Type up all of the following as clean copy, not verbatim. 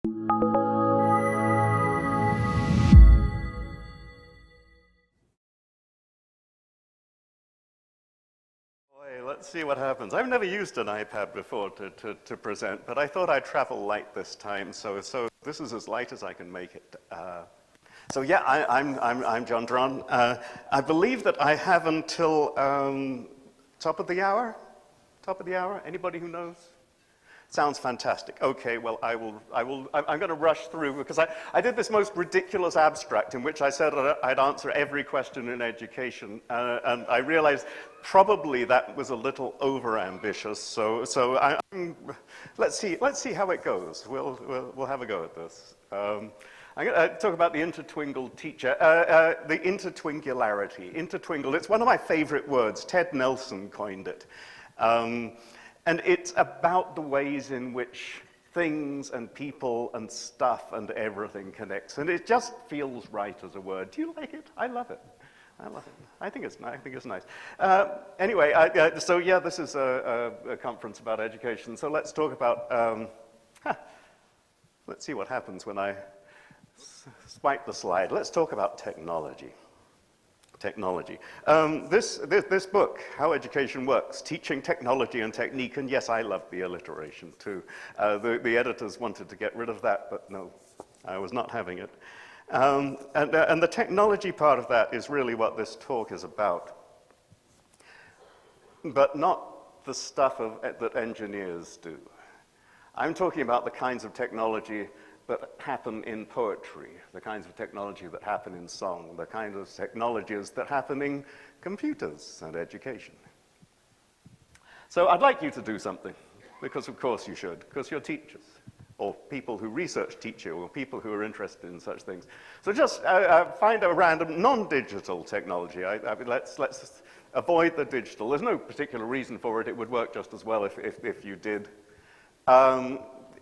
Let's see what happens. I've never used an iPad before to present, but I thought I'd travel light this time, so this is as light as I can make it. So yeah, I'm Jon Dron. I believe that I have until top of the hour? Top of the hour? Anybody who knows? Sounds fantastic. Okay, well, I'm going to rush through because I did this most ridiculous abstract in which I said I'd answer every question in education, and I realized probably that was a little over-ambitious, so let's see how it goes. We'll have a go at this. I'm going to talk about the intertwingled teacher, the intertwingularity. Intertwingled, it's one of my favorite words. Ted Nelson coined it. And it's about the ways in which things and people and stuff and everything connects. And it just feels right as a word. Do you like it? I love it. I love it. I think it's nice. Anyway, so yeah, this is a conference about education. So let's talk about, let's see what happens when I swipe the slide. Let's talk about technology. Technology. This book, How Education Works, Teaching Technology and Technique, and yes, I love the alliteration too. The editors wanted to get rid of that, but no, I was not having it. And the technology part of that is really what this talk is about, but not the stuff that engineers do. I'm talking about the kinds of technology that happen in poetry, the kinds of technology that happen in song, the kinds of technologies that happen in computers and education. So I'd like you to do something, because of course you should, because you're teachers, or people who research teach you, or people who are interested in such things. So just find a random non-digital technology. Let's avoid the digital. There's no particular reason for it. It would work just as well if you did.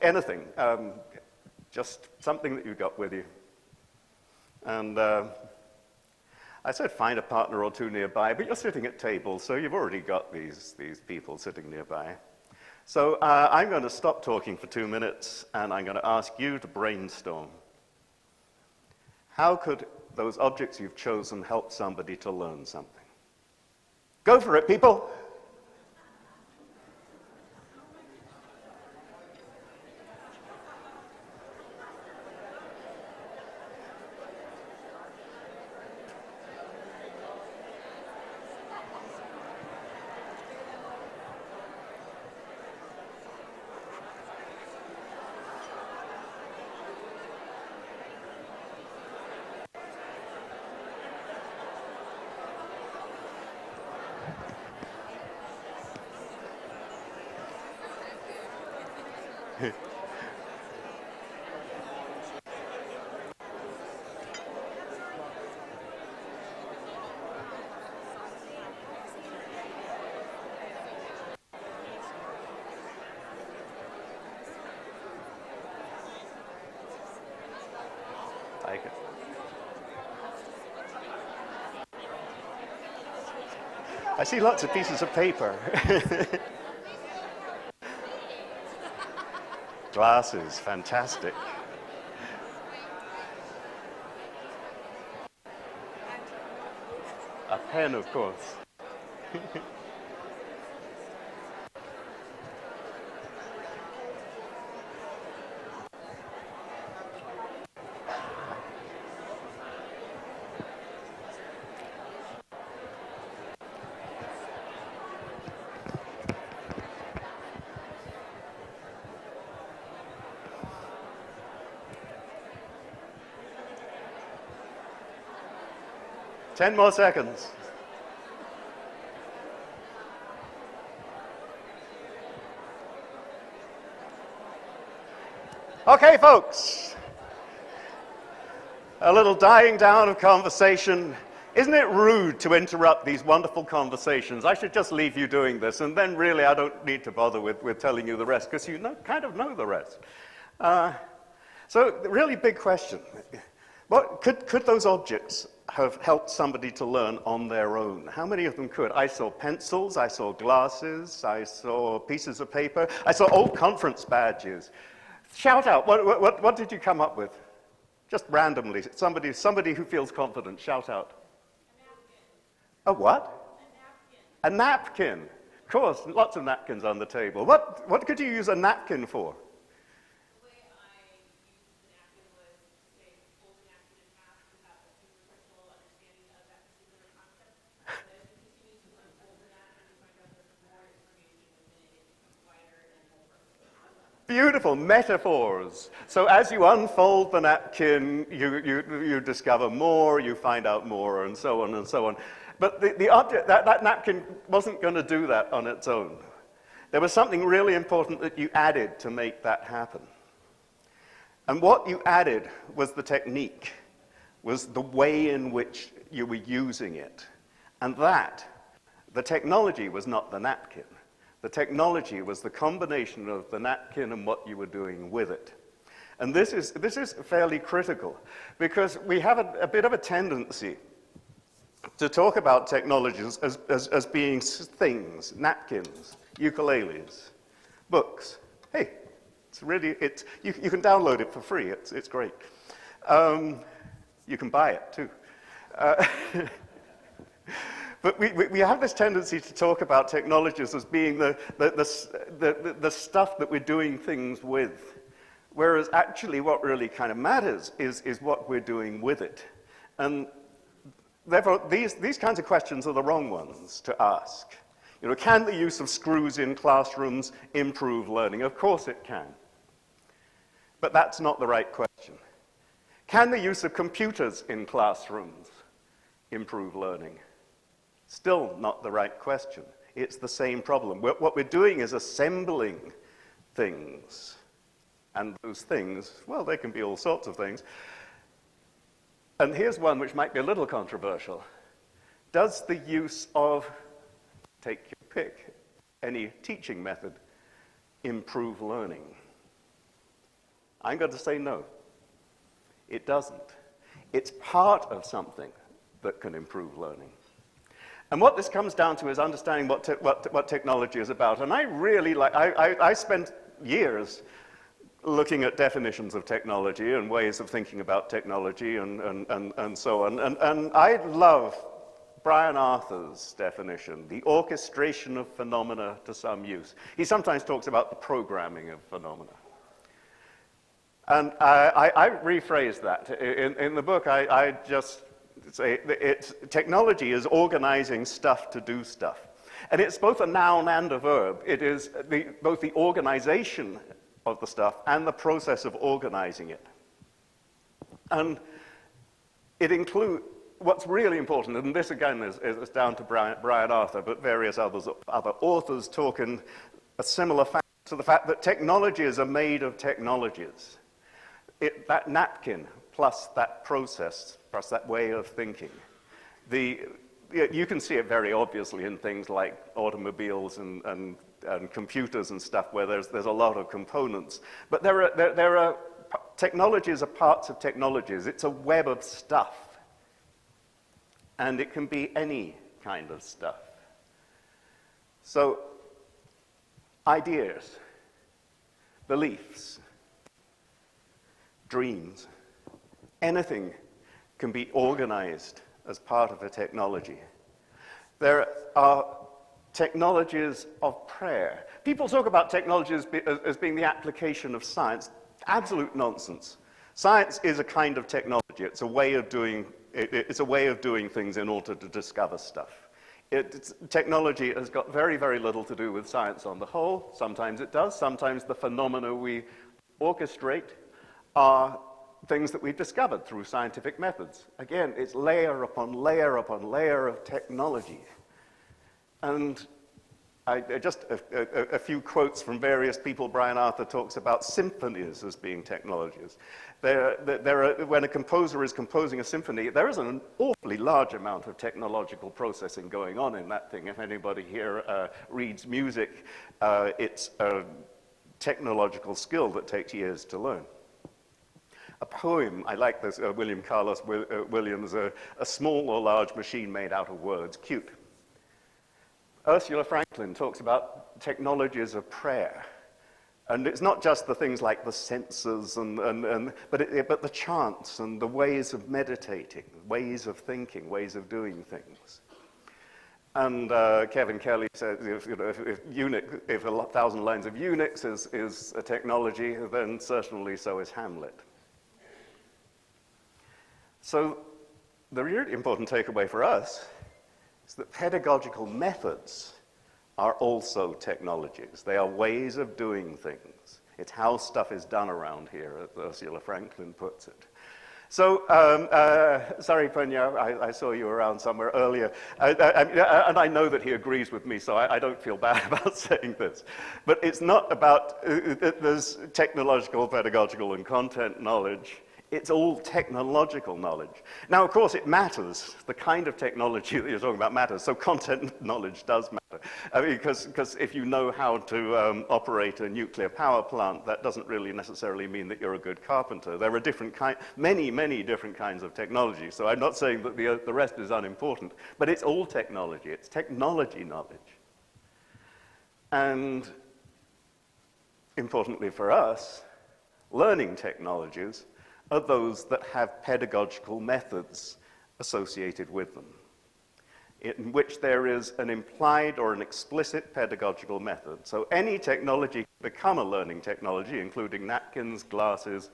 Anything. Just something that you got with you. And I said find a partner or two nearby, but you're sitting at tables, so you've already got these people sitting nearby. So I'm going to stop talking for 2 minutes, and I'm going to ask you to brainstorm. How could those objects you've chosen help somebody to learn something? Go for it, people. I see lots of pieces of paper. Glasses, fantastic. A pen, of course. Ten more seconds. Okay, folks. A little dying down of conversation. Isn't it rude to interrupt these wonderful conversations? I should just leave you doing this, and then really I don't need to bother with telling you the rest, because you kind of know the rest. So, the really big question. What, could those objects have helped somebody to learn on their own? How many of them could? I saw pencils, I saw glasses, I saw pieces of paper, I saw old conference badges. Shout out, what did you come up with? Just randomly, somebody who feels confident, shout out. A what? A napkin. A napkin. Of course, lots of napkins on the table. What could you use a napkin for? The way I used the napkin was, say, fold the napkin in half to have a superficial understanding of that particular concept. But as you continue to unfold the napkin, you find out there's more information within it. It becomes wider and more personal. Beautiful metaphors. So as you unfold the napkin, you discover more, you find out more, and so on and so on. But the object, that napkin wasn't going to do that on its own. There was something really important that you added to make that happen. And what you added was the technique, was the way in which you were using it. And the technology was not the napkin. The technology was the combination of the napkin and what you were doing with it. And this is fairly critical, because we have a bit of a tendency to talk about technologies as being things, napkins, ukuleles, books. Hey, you can download it for free, it's great. You can buy it too. But we have this tendency to talk about technologies as being the stuff that we're doing things with, whereas actually what really kind of matters is what we're doing with it. And therefore, these kinds of questions are the wrong ones to ask. You know, can the use of screws in classrooms improve learning? Of course it can. But that's not the right question. Can the use of computers in classrooms improve learning? Still not the right question. It's the same problem. What we're doing is assembling things. And those things, well, they can be all sorts of things. And here's one which might be a little controversial. Does the use of, take your pick, any teaching method, improve learning? I'm going to say no. It doesn't. It's part of something that can improve learning. And what this comes down to is understanding what technology is about. And I really I spent years looking at definitions of technology and ways of thinking about technology and so on. And I love Brian Arthur's definition, the orchestration of phenomena to some use. He sometimes talks about the programming of phenomena. And I rephrase that. In the book, I just say technology is organizing stuff to do stuff. And it's both a noun and a verb. It is both the organization of the stuff and the process of organizing it. And it includes, what's really important, and this again is down to Brian Arthur, but various other authors talk in a similar fashion to the fact that technologies are made of technologies. That napkin plus that process, plus that way of thinking. You can see it very obviously in things like automobiles and computers and stuff where there's a lot of components. But there are technologies are parts of technologies. It's a web of stuff. And it can be any kind of stuff. So, ideas, beliefs, dreams, anything can be organized as part of a technology. There are technologies of prayer. People talk about technology as being the application of science. Absolute nonsense. Science is a kind of technology. It's a way of doing things in order to discover stuff. Technology has got very, very little to do with science on the whole. Sometimes it does. Sometimes the phenomena we orchestrate are things that we've discovered through scientific methods. Again, it's layer upon layer upon layer of technology. And just a few quotes from various people. Brian Arthur talks about symphonies as being technologies. When a composer is composing a symphony, there is an awfully large amount of technological processing going on in that thing. If anybody here reads music, it's a technological skill that takes years to learn. A poem, I like this, William Carlos Williams, a small or large machine made out of words, cute. Ursula Franklin talks about technologies of prayer. And it's not just the things like the senses, but the chants and the ways of meditating, ways of thinking, ways of doing things. And Kevin Kelly says, if 1,000 lines of Unix is a technology, then certainly so is Hamlet. So the really important takeaway for us is that pedagogical methods are also technologies. They are ways of doing things. It's how stuff is done around here, as Ursula Franklin puts it. So, sorry, Punya, I saw you around somewhere earlier. And I know that he agrees with me, so I don't feel bad about saying this. But it's not about, there's technological, pedagogical, and content knowledge. It's all technological knowledge. Now, of course, it matters. The kind of technology that you're talking about matters. So content knowledge does matter. I mean, because if you know how to operate a nuclear power plant, that doesn't really necessarily mean that you're a good carpenter. There are many different kinds of technology. So I'm not saying that the rest is unimportant, but it's all technology. It's technology knowledge. And importantly for us, learning technologies are those that have pedagogical methods associated with them, in which there is an implied or an explicit pedagogical method. So any technology can become a learning technology, including napkins, glasses,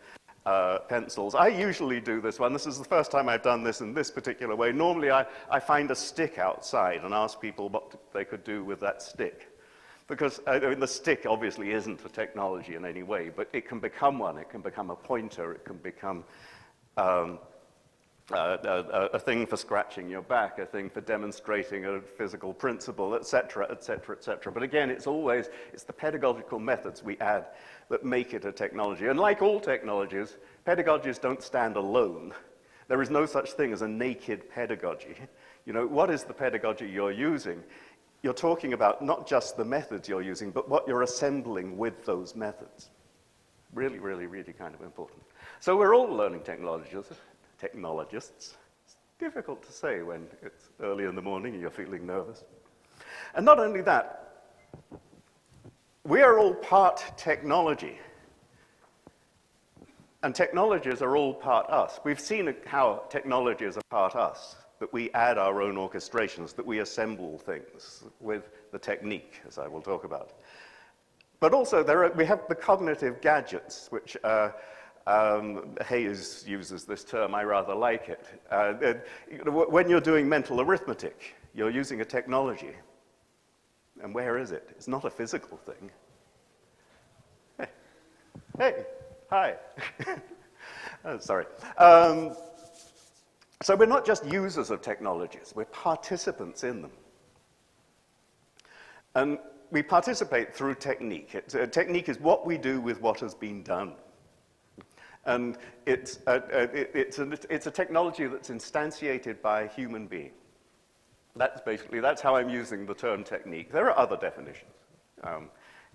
pencils. I usually do this one. This is the first time I've done this in this particular way. Normally I find a stick outside and ask people what they could do with that stick. Because I mean, the stick obviously isn't a technology in any way, but it can become one. It can become a pointer. It can become a thing for scratching your back, a thing for demonstrating a physical principle, et cetera, et cetera, et cetera. But again, it's the pedagogical methods we add that make it a technology. And like all technologies, pedagogies don't stand alone. There is no such thing as a naked pedagogy. You know, what is the pedagogy you're using? You're talking about not just the methods you're using, but what you're assembling with those methods. Really, really, really kind of important. So we're all learning technologists. It's difficult to say when it's early in the morning and you're feeling nervous. And not only that, we are all part technology. And technologies are all part us. We've seen how technologies are part us, that we add our own orchestrations, that we assemble things with the technique, as I will talk about. But also, we have the cognitive gadgets, which Hayes uses this term, I rather like it. When you're doing mental arithmetic, you're using a technology. And where is it? It's not a physical thing. Hey, hi. Oh, sorry. So we're not just users of technologies, we're participants in them. And we participate through technique. Technique is what we do with what has been done. And it's a technology that's instantiated by a human being. That's how I'm using the term technique. There are other definitions.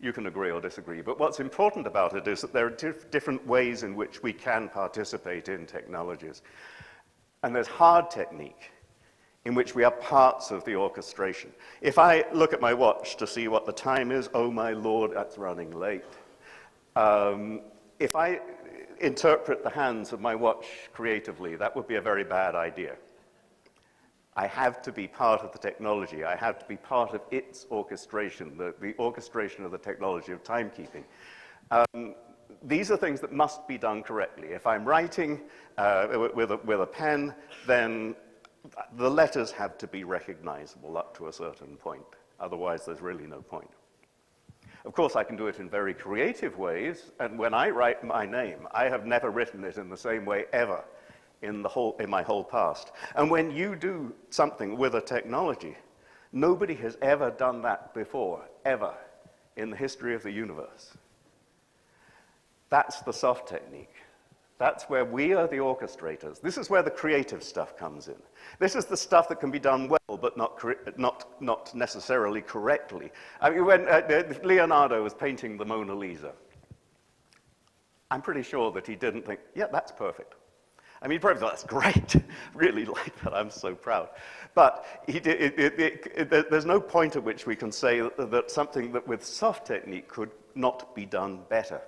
You can agree or disagree, but what's important about it is that there are different ways in which we can participate in technologies. And there's hard technique, in which we are parts of the orchestration. If I look at my watch to see what the time is, oh my Lord, that's running late. If I interpret the hands of my watch creatively, that would be a very bad idea. I have to be part of the technology. I have to be part of its orchestration, the orchestration of the technology of timekeeping. These are things that must be done correctly. If I'm writing with a pen, then the letters have to be recognizable up to a certain point. Otherwise, there's really no point. Of course, I can do it in very creative ways, and when I write my name, I have never written it in the same way ever in my whole past. And when you do something with a technology, nobody has ever done that before, ever, in the history of the universe. That's the soft technique. That's where we are the orchestrators. This is where the creative stuff comes in. This is the stuff that can be done well, but not necessarily correctly. I mean, when Leonardo was painting the Mona Lisa, I'm pretty sure that he didn't think, yeah, that's perfect. I mean, probably that's great. Really like that. I'm so proud. But there's no point at which we can say that something that with soft technique could not be done better.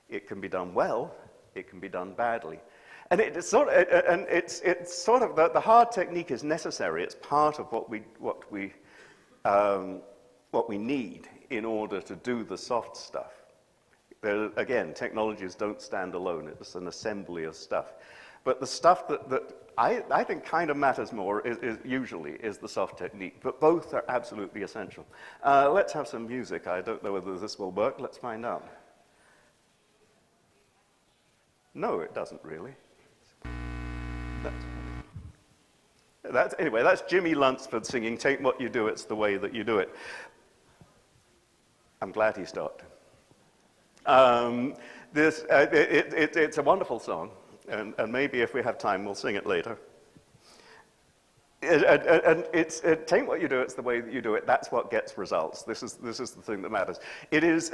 It can be done well. It can be done badly. And it's sort of the hard technique is necessary. It's part of what we need in order to do the soft stuff. Again, technologies don't stand alone. It's an assembly of stuff. But the stuff that I think kind of matters more is usually the soft technique. But both are absolutely essential. Let's have some music. I don't know whether this will work. Let's find out. No, it doesn't really. Anyway, that's Jimmy Lunsford singing "Take What You Do, It's the Way That You Do It." I'm glad he stopped. It's a wonderful song, and maybe if we have time, we'll sing it later. Take what you do, it's the way that you do it. That's what gets results. This is the thing that matters. It is,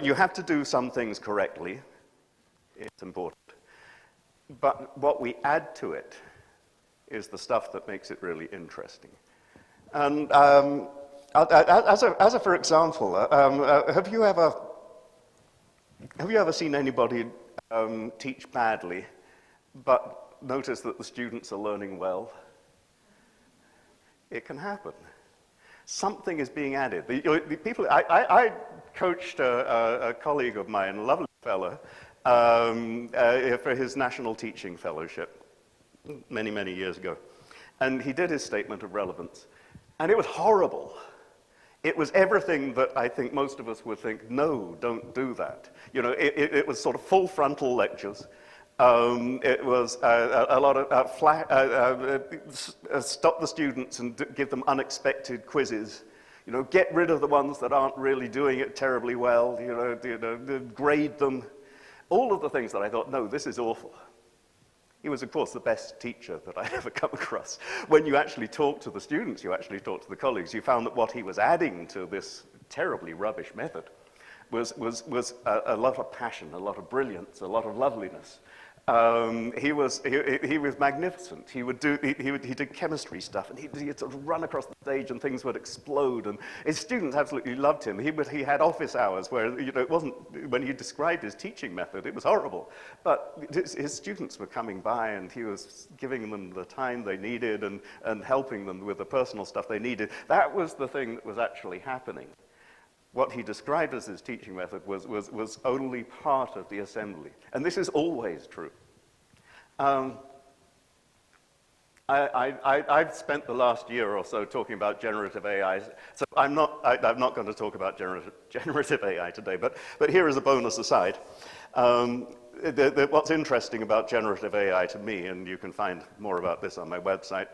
you have to do some things correctly. It's important. But what we add to it is the stuff that makes it really interesting. And for example, have you ever seen anybody teach badly, but notice that the students are learning well? It can happen. Something is being added. I coached a colleague of mine, a lovely fellow, for his national teaching fellowship many, many years ago. And he did his statement of relevance. And it was horrible. It was everything that I think most of us would think, no, don't do that. You know, it was sort of full frontal lectures. It was a lot of stop the students and give them unexpected quizzes. You know, get rid of the ones that aren't really doing it terribly well. Grade them. All of the things that I thought, no, this is awful. He was, of course, the best teacher that I'd ever come across. When you actually talked to the students, you actually talked to the colleagues, you found that what he was adding to this terribly rubbish method was a lot of passion, a lot of brilliance, a lot of loveliness. He was magnificent. He did chemistry stuff, and he'd sort of run across the stage, and things would explode. And his students absolutely loved him. He had office hours where it wasn't when he described his teaching method, it was horrible. But his students were coming by, and he was giving them the time they needed and helping them with the personal stuff they needed. That was the thing that was actually happening. What he described as his teaching method was only part of the assembly. And this is always true. I've spent the last year or so talking about generative AI, so I'm not going to talk about generative AI today, but here is a bonus aside. What's interesting about generative AI to me, and you can find more about this on my website,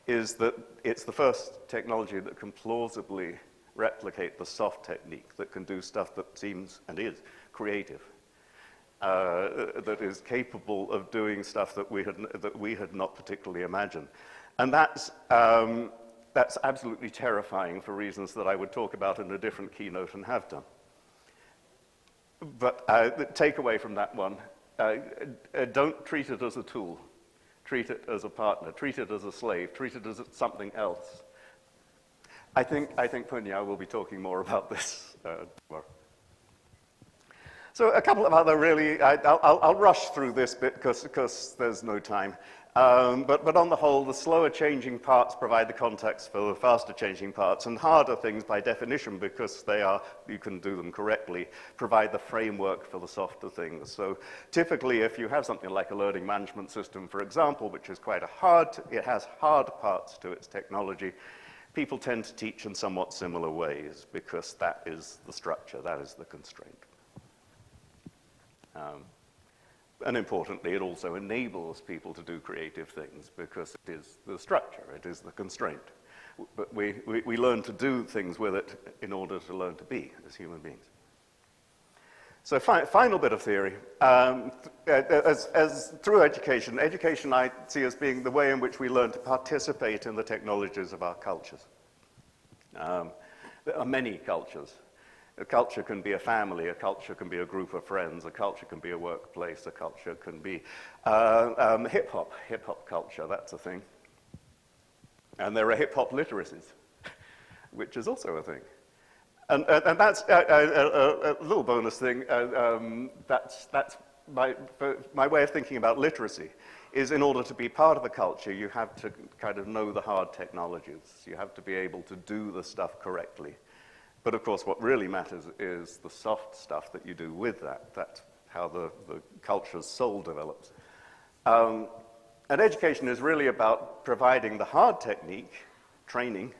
is that it's the first technology that can plausibly replicate the soft technique, that can do stuff that seems and is creative, that is capable of doing stuff that we had not particularly imagined. And that's absolutely terrifying for reasons that I would talk about in a different keynote and have done. But the takeaway from that one, don't treat it as a tool. Treat it as a partner. Treat it as a slave. Treat it as something else. I think Punya will be talking more about this tomorrow. So a couple of other really, I'll rush through this bit because there's no time. But on the whole, the slower changing parts provide the context for the faster changing parts, and harder things by definition, because you can do them correctly, provide the framework for the softer things. So typically, if you have something like a learning management system, for example, which is it has hard parts to its technology, people tend to teach in somewhat similar ways because that is the structure, that is the constraint. And importantly, it also enables people to do creative things because it is the structure, it is the constraint. But we learn to do things with it in order to learn to be as human beings. So final bit of theory. As through education I see as being the way in which we learn to participate in the technologies of our cultures. There are many cultures. A culture can be a family, a culture can be a group of friends, a culture can be a workplace, a culture can be hip-hop culture, that's a thing. And there are hip-hop literacies, which is also a thing. And that's a little bonus thing, that's my way of thinking about literacy, is in order to be part of a culture, you have to kind of know the hard technologies. You have to be able to do the stuff correctly. But of course, what really matters is the soft stuff that you do with that. That's how the culture's soul develops. And education is really about providing the hard technique, training,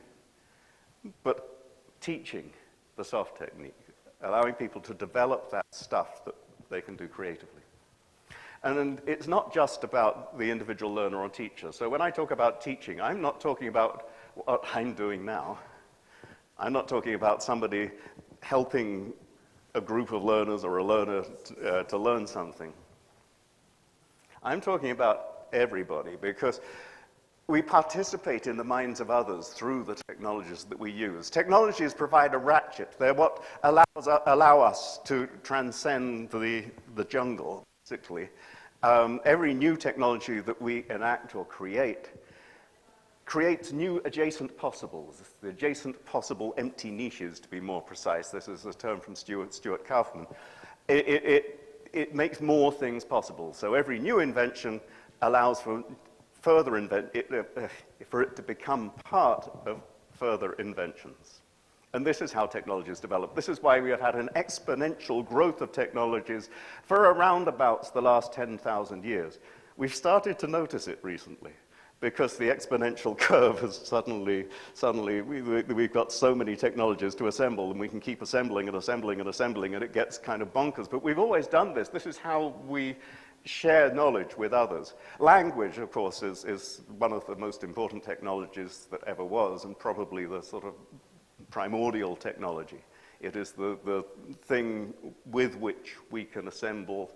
but teaching the soft technique, allowing people to develop that stuff that they can do creatively. And it's not just about the individual learner or teacher. So when I talk about teaching, I'm not talking about what I'm doing now. I'm not talking about somebody helping a group of learners or a learner to learn something. I'm talking about everybody, because we participate in the minds of others through the technologies that we use. Technologies provide a ratchet. They're what allow us to transcend the jungle, basically. Every new technology that we enact or creates new adjacent possibles, the adjacent possible empty niches, to be more precise. This is a term from Stuart Kaufman. It makes more things possible. So every new invention allows for for it to become part of further inventions. And this is how technologies develop. This is why we have had an exponential growth of technologies for around about the last 10,000 years. We've started to notice it recently, because the exponential curve has suddenly we've got so many technologies to assemble, and we can keep assembling and assembling and assembling, and it gets kind of bonkers. But we've always done this. This is how we share knowledge with others. Language, of course, is one of the most important technologies that ever was, and probably the sort of primordial technology. It is the thing with which we can assemble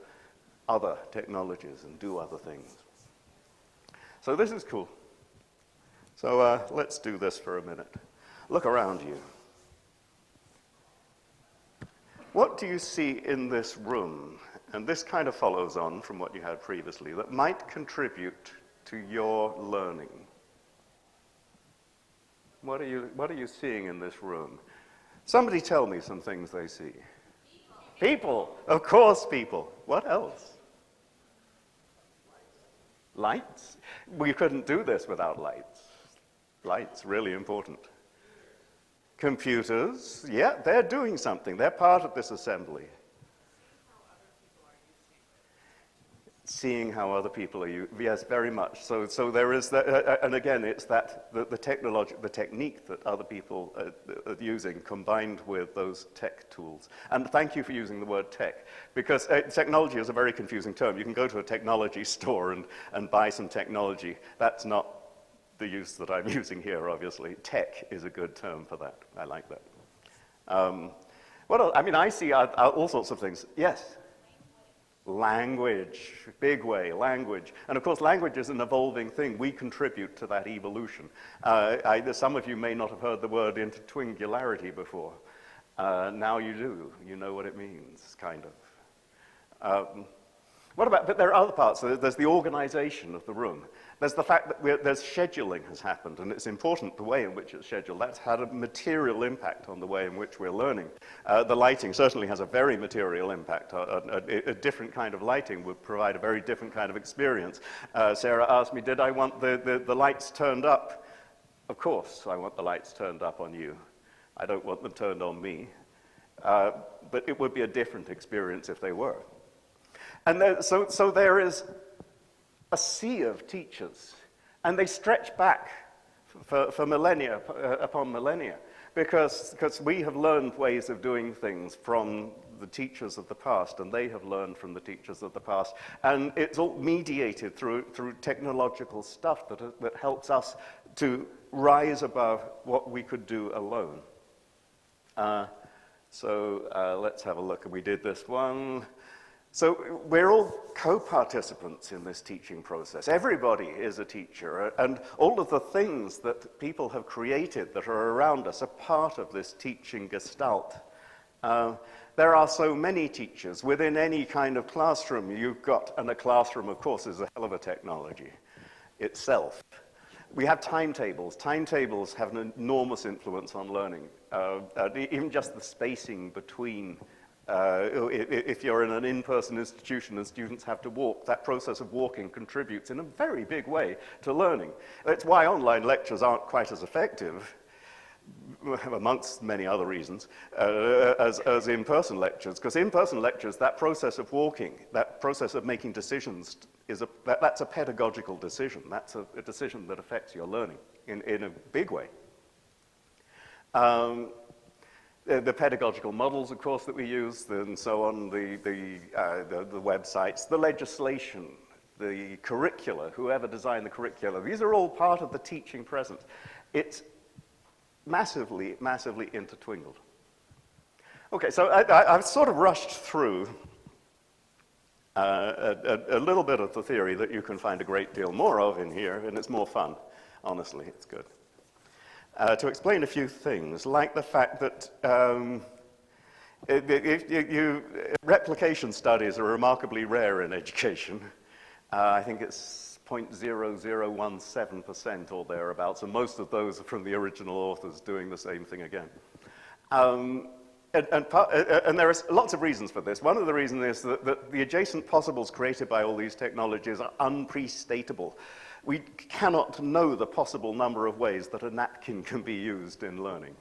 other technologies and do other things. So this is cool. So let's do this for a minute. Look around you. What do you see in this room? And this kind of follows on from what you had previously, that might contribute to your learning. What are you seeing in this room? Somebody tell me some things they see. People. Of course, people. What else? Lights. We couldn't do this without lights. Lights, really important. Computers. Yeah, they're doing something. They're part of this assembly. Seeing how other people are using. Yes, very much. So there is that, and again, it's that the technique that other people are using combined with those tech tools. And thank you for using the word tech, because technology is a very confusing term. You can go to a technology store and buy some technology. That's not the use that I'm using here, obviously. Tech is a good term for that. I like that. What else? I mean, I see all sorts of things. Yes? Language, big way, language. And of course, language is an evolving thing. We contribute to that evolution. Some of you may not have heard the word intertwingularity before. Now you do. You know what it means, kind of. But there are other parts. There's the organization of the room. There's the fact that there's scheduling has happened, and it's important the way in which it's scheduled. That's had a material impact on the way in which we're learning. The lighting certainly has a very material impact. A different kind of lighting would provide a very different kind of experience. Sarah asked me, did I want the lights turned up? Of course, I want the lights turned up on you. I don't want them turned on me. But it would be a different experience if they were. And so there is a sea of teachers, and they stretch back for millennia upon millennia, because we have learned ways of doing things from the teachers of the past, and they have learned from the teachers of the past, and it's all mediated through technological stuff that helps us to rise above what we could do alone. Let's have a look. We did this one. So we're all co-participants in this teaching process. Everybody is a teacher, and all of the things that people have created that are around us are part of this teaching gestalt. There are so many teachers within any kind of classroom you've got, and a classroom, of course, is a hell of a technology itself. We have timetables. Timetables have an enormous influence on learning. Even just the spacing between, if you're in an in-person institution and students have to walk, that process of walking contributes in a very big way to learning. That's why online lectures aren't quite as effective, amongst many other reasons, as in-person lectures. Because in-person lectures, that process of walking, that process of making decisions, that's a pedagogical decision. That's a decision that affects your learning in a big way. The pedagogical models, of course, that we use, and so on, the websites, the legislation, the curricula, whoever designed the curricula, these are all part of the teaching present. It's massively, massively intertwingled. Okay, so I've sort of rushed through a little bit of the theory that you can find a great deal more of in here, and it's more fun, honestly, it's good. To explain a few things, like the fact that replication studies are remarkably rare in education. I think it's 0.0017% or thereabouts, and most of those are from the original authors doing the same thing again. And there are lots of reasons for this. One of the reasons is that the adjacent possibles created by all these technologies are unprestatable. We cannot know the possible number of ways that a napkin can be used in learning.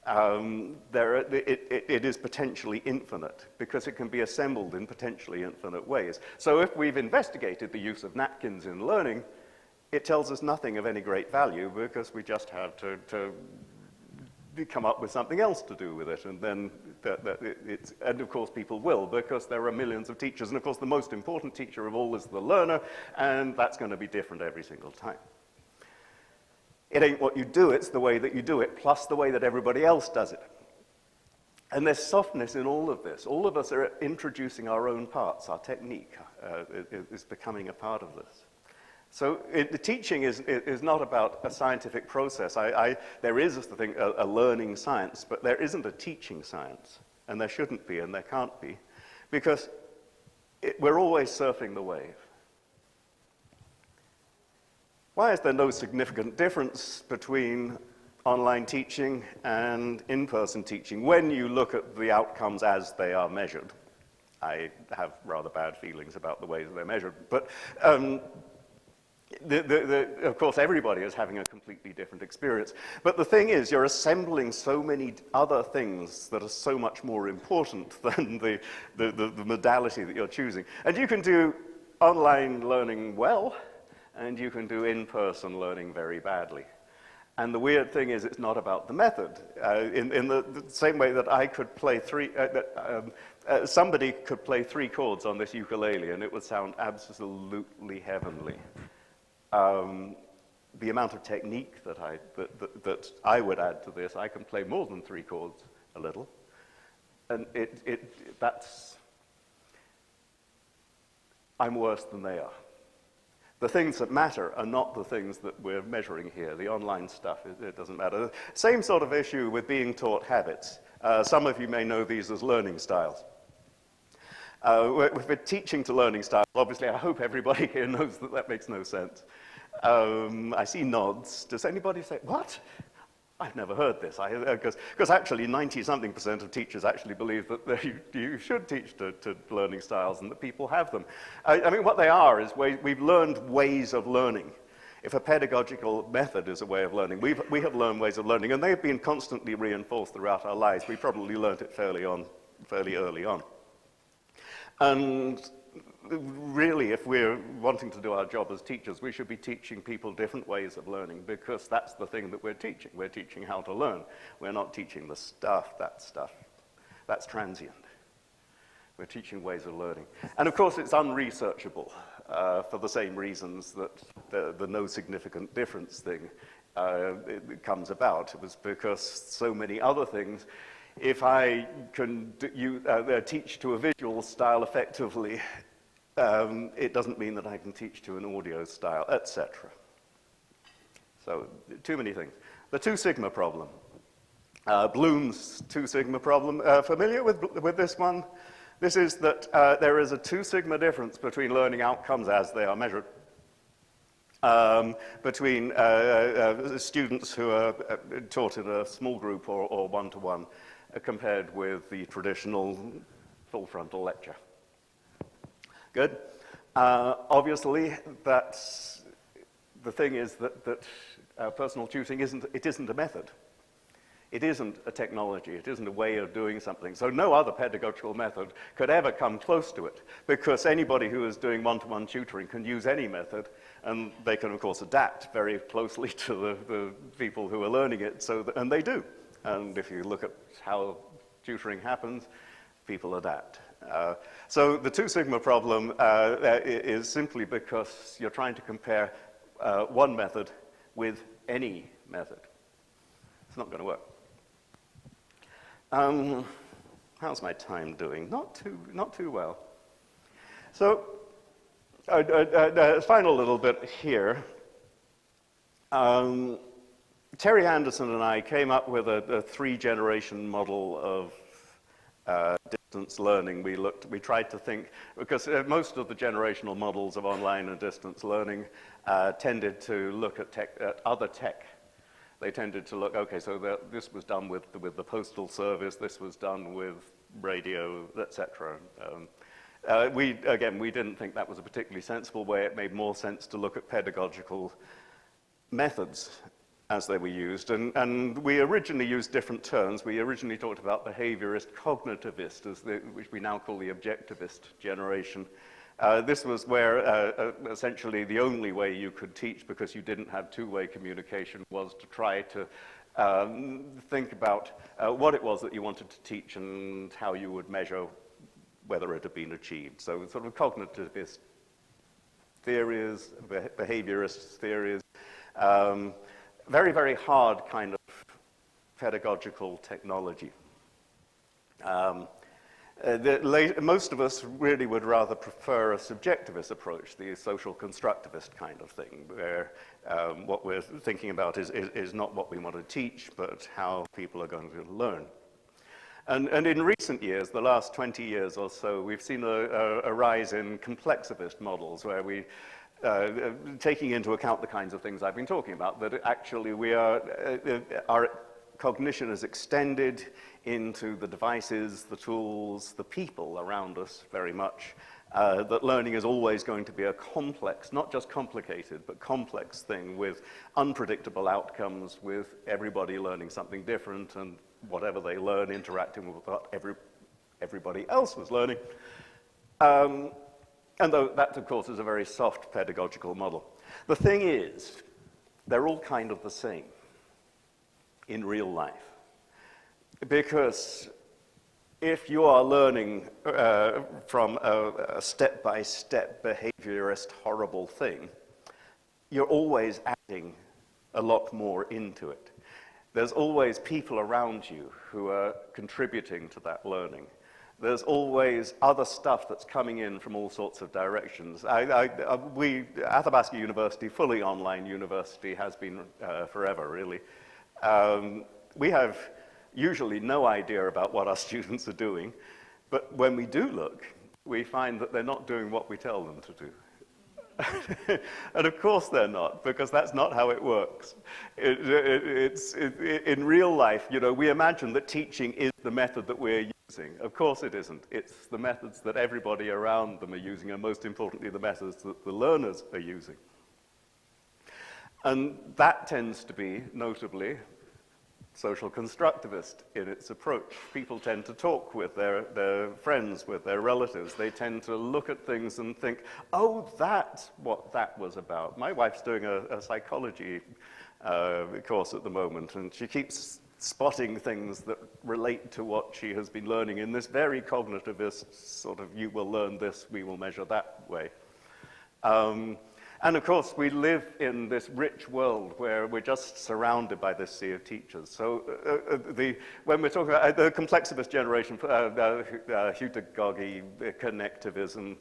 It is potentially infinite because it can be assembled in potentially infinite ways. So if we've investigated the use of napkins in learning, it tells us nothing of any great value because we just have to come up with something else to do with it. And then, and of course people will, because there are millions of teachers. And of course the most important teacher of all is the learner, and that's going to be different every single time. It ain't what you do, it's the way that you do it, plus the way that everybody else does it. And there's softness in all of this. All of us are introducing our own parts. Our technique is becoming a part of this. So the teaching is not about a scientific process. There is a learning science, but there isn't a teaching science. And there shouldn't be, and there can't be, because we're always surfing the wave. Why is there no significant difference between online teaching and in-person teaching when you look at the outcomes as they are measured? I have rather bad feelings about the ways they're measured, but of course everybody is having a completely different experience. But the thing is, you're assembling so many other things that are so much more important than the modality that you're choosing. And you can do online learning well, and you can do in-person learning very badly. And the weird thing is, it's not about the method. In the same way that I could play somebody could play 3 chords on this ukulele, and it would sound absolutely heavenly. The amount of technique that I would add to this, I can play more than 3 chords, a little. And I'm worse than they are. The things that matter are not the things that we're measuring here. The online stuff, it doesn't matter. Same sort of issue with being taught habits. Some of you may know these as learning styles. If we're teaching to learning styles, obviously I hope everybody here knows that that makes no sense. I see nods. Does anybody say, what? I've never heard this. Because actually 90-something% of teachers actually believe that you should teach to learning styles and that people have them. I mean, what they are is we've learned ways of learning. If a pedagogical method is a way of learning, we have learned ways of learning, and they've been constantly reinforced throughout our lives. We probably learned it fairly early on. And really, if we're wanting to do our job as teachers, we should be teaching people different ways of learning, because that's the thing that we're teaching. We're teaching how to learn. We're not teaching the stuff. That's transient. We're teaching ways of learning. And of course, it's unresearchable for the same reasons that the no significant difference thing it comes about. It was because so many other things. If I can teach to a visual style effectively, it doesn't mean that I can teach to an audio style, etc. So, too many things. The 2 sigma problem. Bloom's 2 sigma problem. Familiar with this one? This is that there is a 2 sigma difference between learning outcomes as they are measured between students who are taught in a small group or one-to-one compared with the traditional full frontal lecture. Good. Obviously, that's the thing is that personal tutoring isn't a method. It isn't a technology. It isn't a way of doing something. So no other pedagogical method could ever come close to it, because anybody who is doing one-to-one tutoring can use any method, and they can, of course, adapt very closely to the people who are learning it, and they do. And if you look at how tutoring happens, people adapt. So the 2 sigma problem is simply because you're trying to compare one method with any method. It's not going to work. How's my time doing? Not too well. So, final little bit here. Terry Anderson and I came up with a 3-generation model of distance learning. We tried to think, because most of the generational models of online and distance learning tended to look at other tech. They tended to look, okay, so this was done with the postal service, this was done with radio, etc. We didn't think that was a particularly sensible way. It made more sense to look at pedagogical methods as they were used. And we originally used different terms. We originally talked about behaviourist, cognitivist, which we now call the objectivist generation. This was where essentially the only way you could teach, because you didn't have two-way communication, was to try to think about what it was that you wanted to teach and how you would measure whether it had been achieved. So sort of cognitivist theories, behaviourist theories, very, very hard kind of pedagogical technology. Most of us really would rather prefer a subjectivist approach, the social constructivist kind of thing, where what we're thinking about is not what we want to teach, but how people are going to learn. And in recent years, the last 20 years or so, we've seen a rise in complexivist models, where we, taking into account the kinds of things I've been talking about, that actually our cognition is extended into the devices, the tools, the people around us very much, that learning is always going to be a complex, not just complicated, but complex thing with unpredictable outcomes, with everybody learning something different, and whatever they learn interacting with what everybody else was learning. And though that, of course, is a very soft pedagogical model. The thing is, they're all kind of the same in real life. Because if you are learning from a step-by-step behaviorist horrible thing, you're always adding a lot more into it. There's always people around you who are contributing to that learning. There's always other stuff that's coming in from all sorts of directions. Athabasca University, fully online university, has been forever, really. We have usually no idea about what our students are doing, but when we do look, we find that they're not doing what we tell them to do. And of course they're not, because that's not how it works. In real life, you know, we imagine that teaching is the method that we're using. Of course it isn't. It's the methods that everybody around them are using, and most importantly, the methods that the learners are using. And that tends to be, notably, social constructivist in its approach. People tend to talk with their friends, with their relatives. They tend to look at things and think, oh, that's what that was about. My wife's doing a psychology course at the moment, and she keeps spotting things that relate to what she has been learning in this very cognitivist sort of, you will learn this, we will measure that way. And of course, we live in this rich world where we're just surrounded by this sea of teachers. So when we're talking about the complexivist generation, pedagogy, connectivism,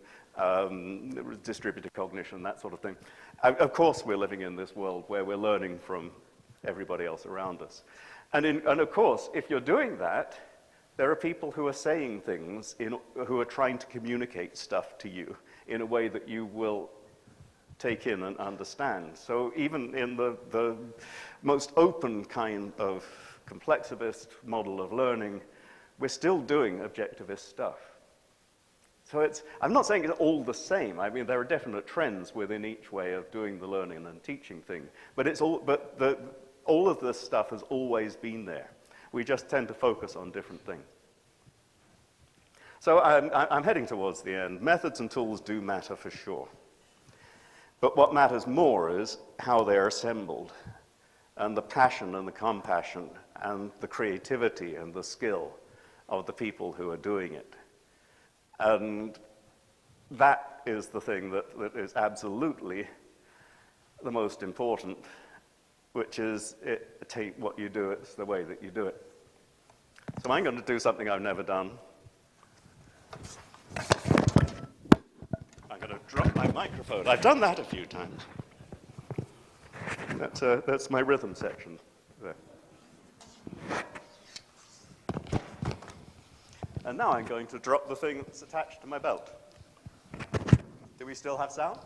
distributed cognition, that sort of thing, of course we're living in this world where we're learning from everybody else around us. And of course, if you're doing that, there are people who are saying things, who are trying to communicate stuff to you in a way that you will take in and understand. So even in the most open kind of complexivist model of learning, we're still doing objectivist stuff. So I'm not saying it's all the same. I mean, there are definite trends within each way of doing the learning and teaching thing. But all of this stuff has always been there. We just tend to focus on different things. So I'm heading towards the end. Methods and tools do matter for sure. But what matters more is how they're assembled, and the passion and the compassion and the creativity and the skill of the people who are doing it. And that is the thing that is absolutely the most important, which is take what you do, it's the way that you do it. So I'm going to do something I've never done. I'm going to drop my microphone. I've done that a few times. That's my rhythm section there. And now I'm going to drop the thing that's attached to my belt. Do we still have sound?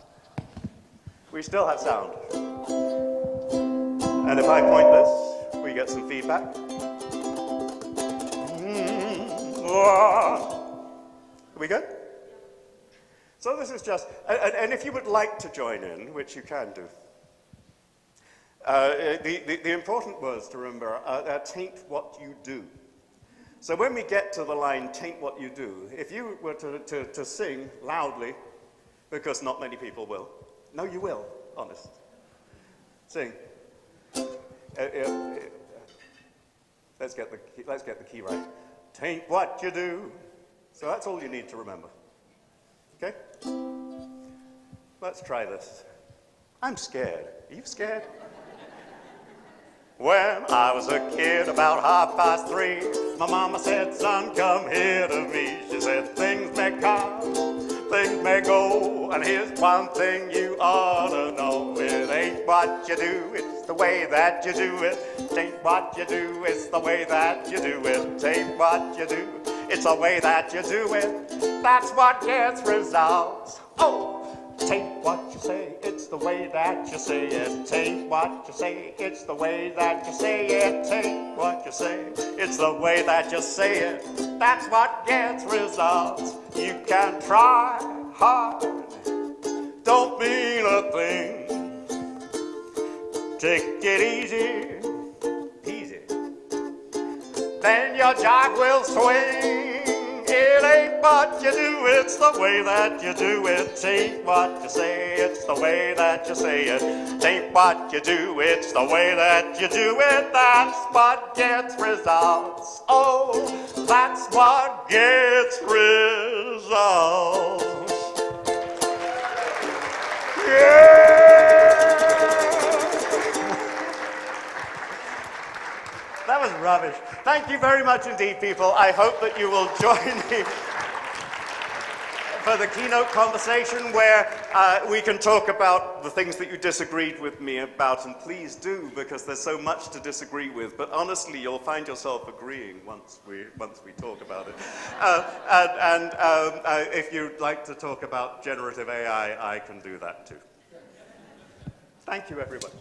We still have sound. And if I point this, we get some feedback. Are we good? So this is just, and if you would like to join in, which you can do, the important words to remember are taint what you do. So when we get to the line, taint what you do, if you were to sing loudly, because not many people will, no, you will, honest. Sing. Let's get the key right. Taint what you do. So that's all you need to remember. Okay? Let's try this. I'm scared. Are you scared? When I was a kid, about 3:30, my mama said, son, come here to me. She said, things may come, things may go, and here's one thing you ought to know. It ain't what you do, it's the way that you do it. It ain't what you do, it's the way that you do it. It ain't what you do, it's the way that you do it. That's what gets results. Oh! Take what you say, it's the way that you say it. Take what you say, it's the way that you say it. Take what you say, it's the way that you say it. That's what gets results. You can try hard, don't mean a thing. Take it easy, easy. Then your job will swing. It ain't what you do, it's the way that you do it. Ain't what you say, it's the way that you say it. Ain't what you do, it's the way that you do it. That's what gets results. Oh, that's what gets results. Yeah! That was rubbish. Thank you very much indeed, people. I hope that you will join me for the keynote conversation where we can talk about the things that you disagreed with me about, and please do, because there's so much to disagree with. But honestly, you'll find yourself agreeing once we talk about it. If you'd like to talk about generative AI, I can do that too. Thank you, everybody.